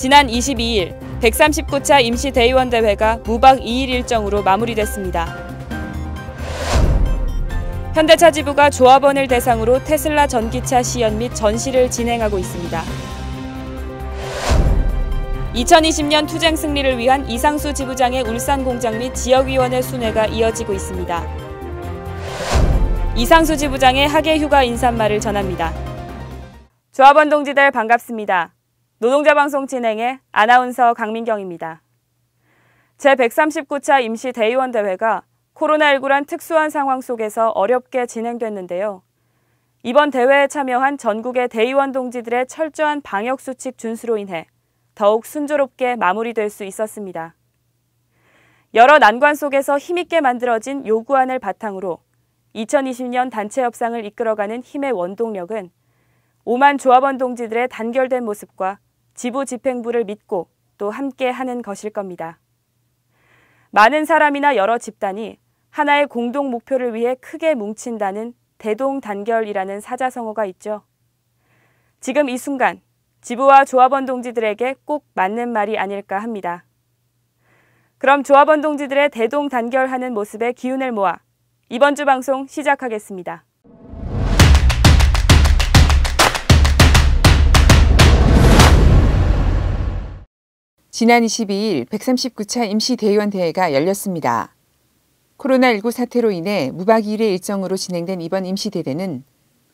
지난 22일 139차 임시대의원 대회가 무박 2일 일정으로 마무리됐습니다. 현대차 지부가 조합원을 대상으로 테슬라 전기차 시연 및 전시를 진행하고 있습니다. 2020년 투쟁 승리를 위한 이상수 지부장의 울산 공장 및 지역위원회 순회가 이어지고 있습니다. 이상수 지부장의 하계 휴가 인사말을 전합니다. 조합원 동지들 반갑습니다. 노동자 방송 진행의 아나운서 강민경입니다. 제139차 임시대의원 대회가 코로나19란 특수한 상황 속에서 어렵게 진행됐는데요. 이번 대회에 참여한 전국의 대의원 동지들의 철저한 방역수칙 준수로 인해 더욱 순조롭게 마무리될 수 있었습니다. 여러 난관 속에서 힘있게 만들어진 요구안을 바탕으로 2020년 단체 협상을 이끌어가는 힘의 원동력은 5만 조합원 동지들의 단결된 모습과 지부 집행부를 믿고 또 함께 하는 것일 겁니다. 많은 사람이나 여러 집단이 하나의 공동 목표를 위해 크게 뭉친다는 대동단결이라는 사자성어가 있죠. 지금 이 순간 지부와 조합원 동지들에게 꼭 맞는 말이 아닐까 합니다. 그럼 조합원 동지들의 대동단결하는 모습의 기운을 모아 이번 주 방송 시작하겠습니다. 지난 22일 139차 임시대의원 대회가 열렸습니다. 코로나19 사태로 인해 무박 2일의 일정으로 진행된 이번 임시대회는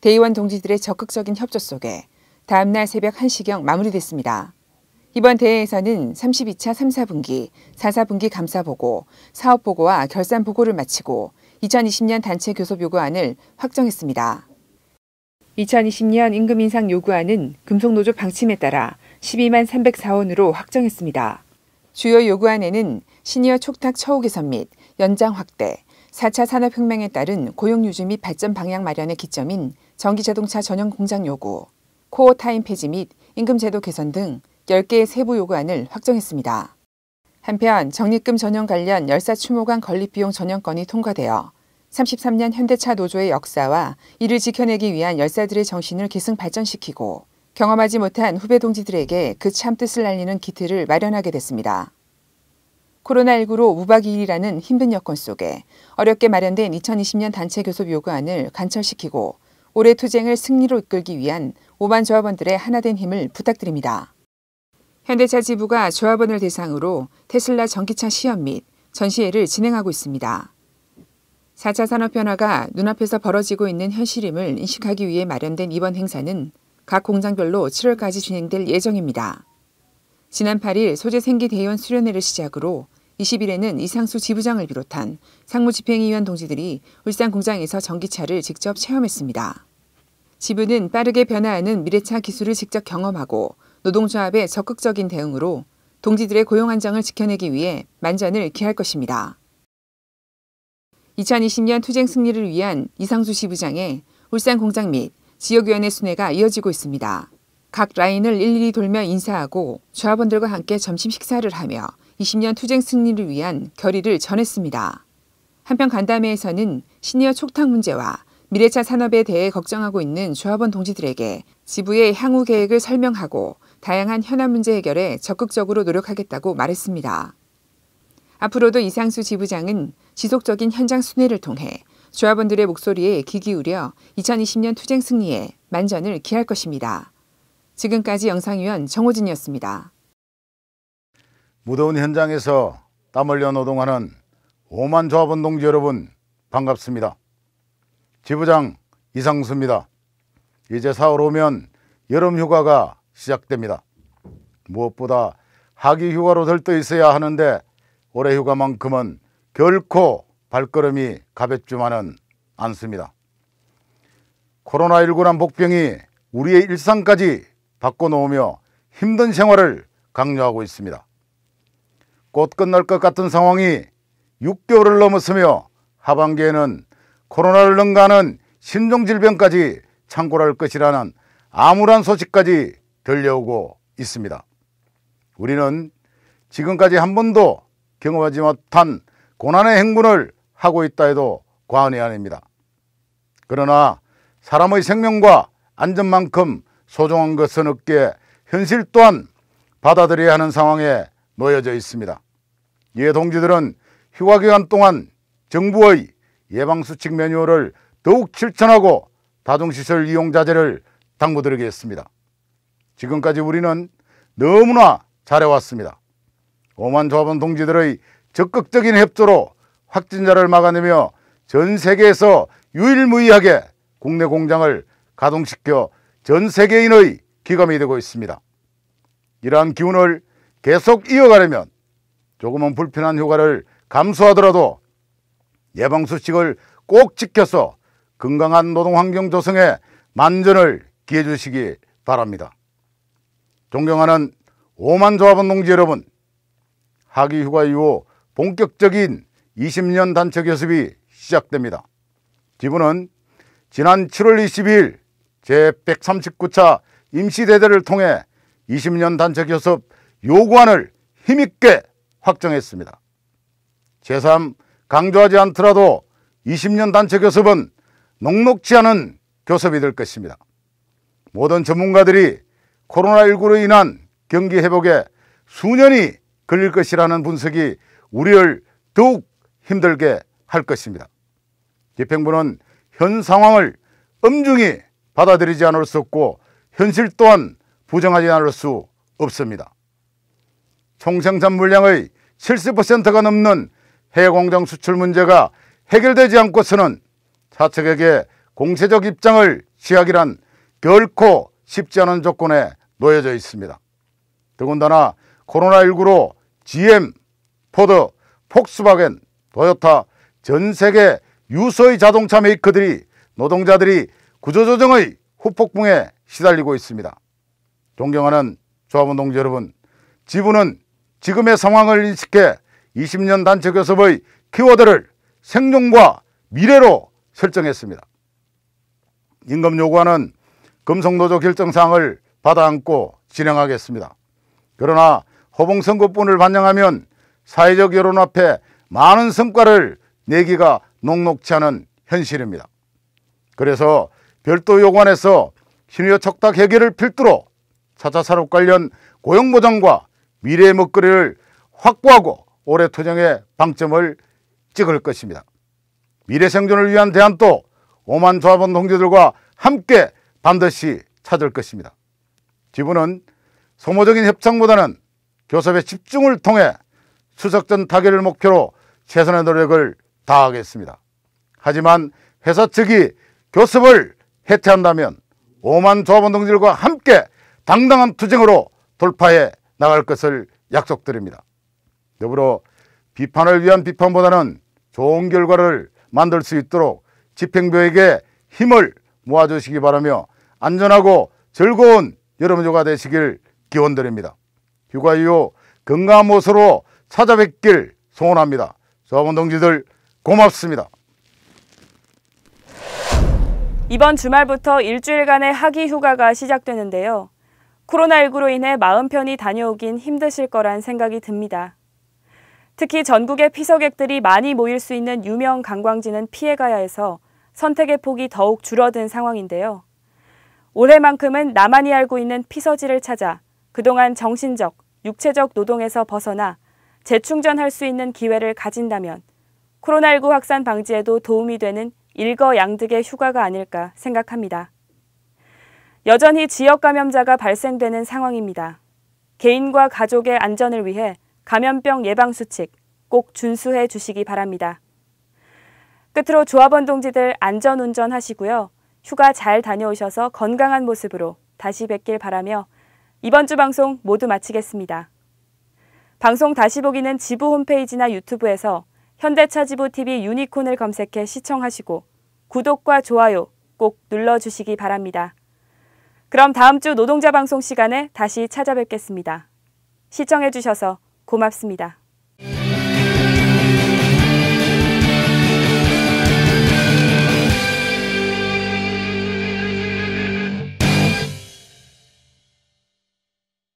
대의원 동지들의 적극적인 협조 속에 다음날 새벽 1시경 마무리됐습니다. 이번 대회에서는 32차 3, 4분기, 4, 4분기 감사보고, 사업보고와 결산보고를 마치고 2020년 단체 교섭 요구안을 확정했습니다. 2020년 임금 인상 요구안은 금속노조 방침에 따라 12만 304원으로 확정했습니다. 주요 요구안에는 시니어 촉탁 처우 개선 및 연장 확대, 4차 산업혁명에 따른 고용 유지 및 발전 방향 마련의 기점인 전기자동차 전용 공장 요구, 코어 타임 폐지 및 임금 제도 개선 등 10개의 세부 요구안을 확정했습니다. 한편 적립금 전용 관련 열사 추모관 건립비용 전용건이 통과되어 33년 현대차 노조의 역사와 이를 지켜내기 위한 열사들의 정신을 계승 발전시키고 경험하지 못한 후배 동지들에게 그 참 뜻을 알리는 기틀을 마련하게 됐습니다. 코로나19로 무박 2일이라는 힘든 여건 속에 어렵게 마련된 2020년 단체 교섭 요구안을 관철시키고 올해 투쟁을 승리로 이끌기 위한 5만 조합원들의 하나된 힘을 부탁드립니다. 현대차 지부가 조합원을 대상으로 테슬라 전기차 시연 및 전시회를 진행하고 있습니다. 4차 산업 변화가 눈앞에서 벌어지고 있는 현실임을 인식하기 위해 마련된 이번 행사는 각 공장별로 7월까지 진행될 예정입니다. 지난 8일 소재 생기 대의원 수련회를 시작으로 20일에는 이상수 지부장을 비롯한 상무집행위원 동지들이 울산 공장에서 전기차를 직접 체험했습니다. 지부는 빠르게 변화하는 미래차 기술을 직접 경험하고 노동조합의 적극적인 대응으로 동지들의 고용 안정을 지켜내기 위해 만전을 기할 것입니다. 2020년 투쟁 승리를 위한 이상수 지부장의 울산 공장 및 지역위원회 순회가 이어지고 있습니다. 각 라인을 일일이 돌며 인사하고 조합원들과 함께 점심 식사를 하며 20년 투쟁 승리를 위한 결의를 전했습니다. 한편 간담회에서는 시니어 촉탁 문제와 미래차 산업에 대해 걱정하고 있는 조합원 동지들에게 지부의 향후 계획을 설명하고 다양한 현안 문제 해결에 적극적으로 노력하겠다고 말했습니다. 앞으로도 이상수 지부장은 지속적인 현장 순회를 통해 조합원들의 목소리에 귀 기울여 2020년 투쟁 승리에 만전을 기할 것입니다. 지금까지 영상위원 정호진이었습니다. 무더운 현장에서 땀 흘려 노동하는 5만 조합원 동지 여러분 반갑습니다. 지부장 이상수입니다. 이제 4월 오면 여름 휴가가 시작됩니다. 무엇보다 하기 휴가로 들떠 있어야 하는데 올해 휴가만큼은 결코 발걸음이 가볍지만은 않습니다. 코로나19란 복병이 우리의 일상까지 바꿔놓으며 힘든 생활을 강요하고 있습니다. 곧 끝날 것 같은 상황이 6개월을 넘었으며 하반기에는 코로나를 능가하는 신종질병까지 창궐할 것이라는 암울한 소식까지 들려오고 있습니다. 우리는 지금까지 한 번도 경험하지 못한 고난의 행군을 하고 있다 해도 과언이 아닙니다. 그러나 사람의 생명과 안전만큼 소중한 것은 없기에 현실 또한 받아들여야 하는 상황에 놓여져 있습니다. 이에 동지들은 휴가 기간 동안 정부의 예방수칙 매뉴얼을 더욱 실천하고 다중시설 이용 자제를 당부드리겠습니다. 지금까지 우리는 너무나 잘해왔습니다. 오만 조합원 동지들의 적극적인 협조로 확진자를 막아내며 전 세계에서 유일무이하게 국내 공장을 가동시켜 전 세계인의 기감이 되고 있습니다. 이러한 기운을 계속 이어가려면 조금은 불편한 휴가를 감수하더라도 예방수칙을 꼭 지켜서 건강한 노동환경 조성에 만전을 기해 주시기 바랍니다. 존경하는 오만 조합원 동지 여러분, 하기휴가 이후 본격적인 20년 단체 교섭이 시작됩니다. 지부는 지난 7월 22일 제139차 임시대대를 통해 20년 단체 교섭 요구안을 힘있게 확정했습니다. 제3 강조하지 않더라도 20년 단체 교섭은 녹록지 않은 교섭이 될 것입니다. 모든 전문가들이 코로나19로 인한 경기 회복에 수년이 걸릴 것이라는 분석이 우리를 더욱 힘들게 할 것입니다. 집행부는 현 상황을 엄중히 받아들이지 않을 수 없고 현실 또한 부정하지 않을 수 없습니다. 총생산 물량의 70%가 넘는 해외 공장 수출 문제가 해결되지 않고서는 사측에게 공세적 입장을 취하기란 결코 쉽지 않은 조건에 놓여져 있습니다. 더군다나 코로나19로 GM, 포드, 폭스바겐, 토요타 전 세계 유소의 자동차 메이커들이 노동자들이 구조조정의 후폭풍에 시달리고 있습니다. 존경하는 조합원 동지 여러분, 지부는 지금의 상황을 인식해 20년 단체 교섭의 키워드를 생존과 미래로 설정했습니다. 임금 요구안은 금속노조 결정사항을 받아안고 진행하겠습니다. 그러나 호봉선거분을 반영하면 사회적 여론 앞에 많은 성과를 내기가 녹록지 않은 현실입니다. 그래서 별도 요구안에서 신의어 척탁 해결을 필두로 4차 산업 관련 고용보장과 미래의 먹거리를 확보하고 올해 투쟁에 방점을 찍을 것입니다. 미래 생존을 위한 대안도 오만 조합원 동지들과 함께 반드시 찾을 것입니다. 지부는 소모적인 협상보다는 교섭의 집중을 통해 추석 전 타결을 목표로 최선의 노력을 다하겠습니다. 하지만 회사 측이 교섭을 해체한다면 오만 조합원 동지들과 함께 당당한 투쟁으로 돌파해 나갈 것을 약속드립니다. 더불어 비판을 위한 비판보다는 좋은 결과를 만들 수 있도록 집행부에게 힘을 모아주시기 바라며 안전하고 즐거운 여름 휴가 되시길 기원드립니다. 휴가 이후 건강한 모습으로 찾아뵙길 소원합니다. 조합원 동지들 고맙습니다. 이번 주말부터 일주일간의 하기 휴가가 시작되는데요. 코로나19로 인해 마음 편히 다녀오긴 힘드실 거란 생각이 듭니다. 특히 전국의 피서객들이 많이 모일 수 있는 유명 관광지는 피해가야 해서 선택의 폭이 더욱 줄어든 상황인데요. 올해만큼은 나만이 알고 있는 피서지를 찾아 그동안 정신적, 육체적 노동에서 벗어나 재충전할 수 있는 기회를 가진다면 코로나19 확산 방지에도 도움이 되는 일거양득의 휴가가 아닐까 생각합니다. 여전히 지역 감염자가 발생되는 상황입니다. 개인과 가족의 안전을 위해 감염병 예방 수칙 꼭 준수해 주시기 바랍니다. 끝으로 조합원 동지들 안전운전 하시고요. 휴가 잘 다녀오셔서 건강한 모습으로 다시 뵙길 바라며 이번 주 방송 모두 마치겠습니다. 방송 다시 보기는 지부 홈페이지나 유튜브에서 현대차 지부 TV 유니콘을 검색해 시청하시고 구독과 좋아요 꼭 눌러주시기 바랍니다. 그럼 다음 주 노동자 방송 시간에 다시 찾아뵙겠습니다. 시청해주셔서 고맙습니다.